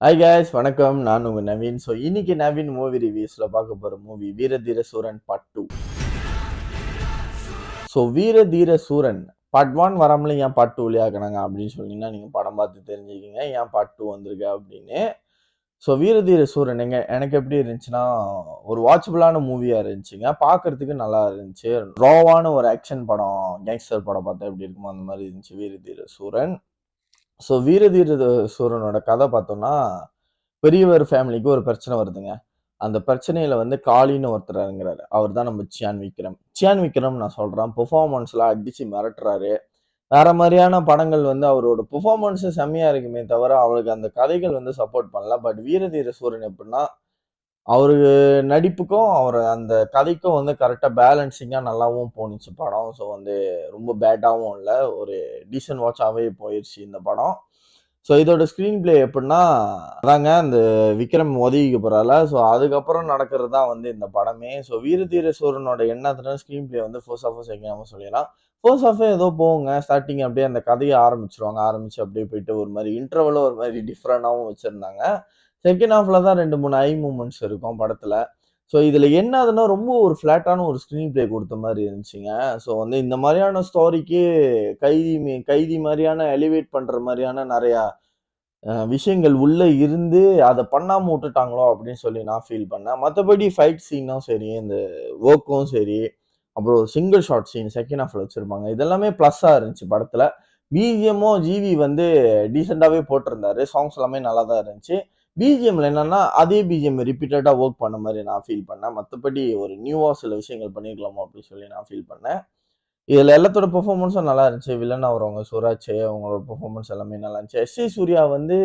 Hi guys வணக்கம். நான் உங்க நவீன். ஸோ இன்னைக்கு நவீன் மூவி ரிவ்யூஸ்ல பார்க்க போற மூவி வீரதீர சூரன் பார்ட் 2. ஸோ வீரதீர சூரன் பார்ட் 1 வராமலே ஏன் பார்ட் 2 ஆக்குனாங்க அப்படின்னு சொன்னீங்கன்னா நீங்க படம் பார்த்து தெரிஞ்சுக்கிங்க ஏன் பார்ட் 2 வந்திருக்கு அப்படின்னு. ஸோ வீரதீர சூரன் எனக்கு எப்படி இருந்துச்சுன்னா ஒரு வாட்சபிளான மூவியா இருந்துச்சுங்க. பார்க்கறதுக்கு நல்லா இருந்துச்சு. ராவான ஒரு ஆக்ஷன் படம், கேங்ஸ்டர் படம் பார்த்தா எப்படி இருக்குமோ அந்த மாதிரி இருந்துச்சு வீரதீர சூரன். ஸோ வீரதீர சூரனோட கதை பார்த்தோம்னா பெரியவர் ஃபேமிலிக்கு ஒரு பிரச்சனை வருதுங்க. அந்த பிரச்சனையில வந்து காளின்னு ஒருத்தர் இறங்குறாரு. அவர் தான் நம்ம சியான் விக்ரம். சியான் விக்ரம் நான் சொல்றேன் பெர்ஃபார்மன்ஸ்லாம் அடிச்சு மிரட்டுறாரு. வேற மாதிரியான படங்கள் வந்து அவரோட பெர்ஃபார்மன்ஸ் செம்மையா இருக்குமே தவிர அவருக்கு அந்த கதைகள் வந்து சப்போர்ட் பண்ணல. பட் வீரதீர சூரன் எப்படின்னா அவரு நடிப்புக்கும் அவர் அந்த கதைக்கும் வந்து கரெக்டா பேலன்சிங்கா நல்லாவும் போணுச்சு படம். ஸோ வந்து ரொம்ப பேட்டாவும் இல்லை, ஒரு டீசன்ட் வாட்சாவே போயிடுச்சு இந்த படம். ஸோ இதோட ஸ்க்ரீன் பிளே எப்படின்னா அதாங்க அந்த விக்ரம் உதவிக்கு போறால. ஸோ அதுக்கப்புறம் நடக்கிறது தான் வந்து இந்த படமே. ஸோ வீரதீர சூரனோட எண்ணத்துல ஸ்க்ரீன் பிளே வந்து ஃபர்ஸ்ட் ஆஃப் நம்ம சொல்லிடலாம். ஃபர்ஸ்ட் ஆஃபே ஏதோ போகுங்க. ஸ்டார்டிங் அப்படியே அந்த கதையை ஆரம்பிச்சிருவாங்க. ஆரம்பிச்சு அப்படியே போயிட்டு ஒரு மாதிரி இன்டர்வலும் ஒரு மாதிரி டிஃப்ரெண்டாகவும் வச்சிருந்தாங்க. செகண்ட் ஹாஃப்ல தான் 2-3 ஐ மூமெண்ட்ஸ் இருக்கும் படத்துல. ஸோ இதுல என்ன ஆகுதுன்னா ரொம்ப ஒரு ஃபிளாட்டான ஒரு ஸ்க்ரீன் பிளே கொடுத்த மாதிரி இருந்துச்சுங்க. ஸோ வந்து இந்த மாதிரியான ஸ்டோரிக்கு கைதி மாதிரியான எலிவேட் பண்ற மாதிரியான நிறைய விஷயங்கள் உள்ள இருந்து அதை பண்ணாம விட்டுட்டாங்களோ அப்படின்னு சொல்லி நான் ஃபீல் பண்ணேன். மற்றபடி ஃபைட் சீனும் சரி, இந்த ஒர்க்கும் சரி, அப்புறம் சிங்கிள் ஷாட் சீன் செகண்ட் ஹாஃப்ல வச்சிருப்பாங்க. இதெல்லாமே ப்ளஸ்ஸா இருந்துச்சு படத்துல. பிஜிஎம்மோ ஜிவி வந்து டீசெண்டாவே போட்டிருந்தாரு. சாங்ஸ் எல்லாமே நல்லா தான் இருந்துச்சு. பிஜிஎம்ல என்னன்னா அதே பிஜிஎம் ரிப்பீட்டடா ஒர்க் பண்ண மாதிரி நான் ஃபீல் பண்ணேன். மற்றபடி ஒரு நியூவா சில விஷயங்கள் பண்ணிருக்கலாமோ அப்படின்னு சொல்லி நான் ஃபீல் பண்ணேன். இதுல எல்லாத்தோட பெர்ஃபார்மன்ஸும் நல்லா இருந்துச்சு. வில்லனா வருவாங்க சுராஜ், அவங்களோட பெர்ஃபார்மன்ஸ் எல்லாமே நல்லா இருந்துச்சு. எஸ். சூர்யா வந்து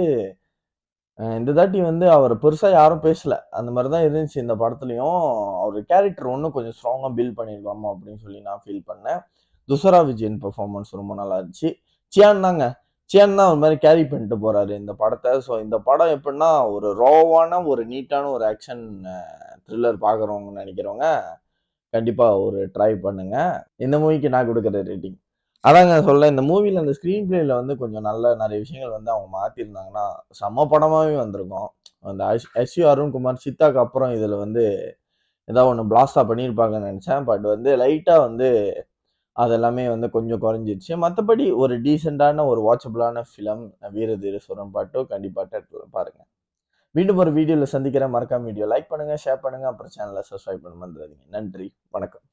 இந்த தாட்டி வந்து அவர் பெருசா யாரும் பேசல. அந்த மாதிரி தான் இருந்துச்சு இந்த படத்துலயும். அவர் கேரக்டர் இன்னும் கொஞ்சம் ஸ்ட்ராங்கா பில்ட் பண்ணியிருக்கலாமா அப்படின்னு சொல்லி நான் ஃபீல் பண்ணேன். துஷரா விஜயன் பெர்ஃபார்மன்ஸ் ரொம்ப நல்லா இருந்துச்சு. சியான் தாங்க. சியான் தான் ஒரு மாதிரி கேரி பண்ணிட்டு போறாரு இந்த படத்தை. ஸோ இந்த படம் எப்படின்னா ஒரு ராவான ஒரு நீட்டான ஒரு ஆக்ஷன் த்ரில்லர் பார்க்குறவங்க நினைக்கிறவங்க கண்டிப்பா ஒரு ட்ரை பண்ணுங்க. இந்த மூவிக்கு நான் கொடுக்குற ரேட்டிங் அதாங்க சொல்ல. இந்த மூவில அந்த ஸ்க்ரீன் பிளேல வந்து கொஞ்சம் நல்ல நிறைய விஷயங்கள் வந்து அவங்க மாத்திருந்தாங்கன்னா செம்ம படமாவே வந்திருக்கும். அந்த எஸ்யூ அருண்குமார் சித்தாக்கு அப்புறம் இதுல வந்து ஏதாவது ஒன்று பிளாஸ்டா பண்ணியிருப்பாங்கன்னு நினைச்சேன். பட் வந்து லைட்டா வந்து அதெல்லாமே வந்து கொஞ்சம் குறைஞ்சிருச்சு. மற்றபடி ஒரு டீசெண்டான ஒரு வாட்சபிளான ஃபிலிம் வீரதீர சூரன் பார்ட் 2 கண்டிப்பா தேட்டர்ல பாருங்க. மீண்டும் ஒரு வீடியோல சந்திக்கிறேன். மறக்காம வீடியோ லைக் பண்ணுங்க, ஷேர் பண்ணுங்க, அப்புறம் சேனலை சப்ஸ்கிரைப் பண்ண மறந்துடாதீங்க. நன்றி, வணக்கம்.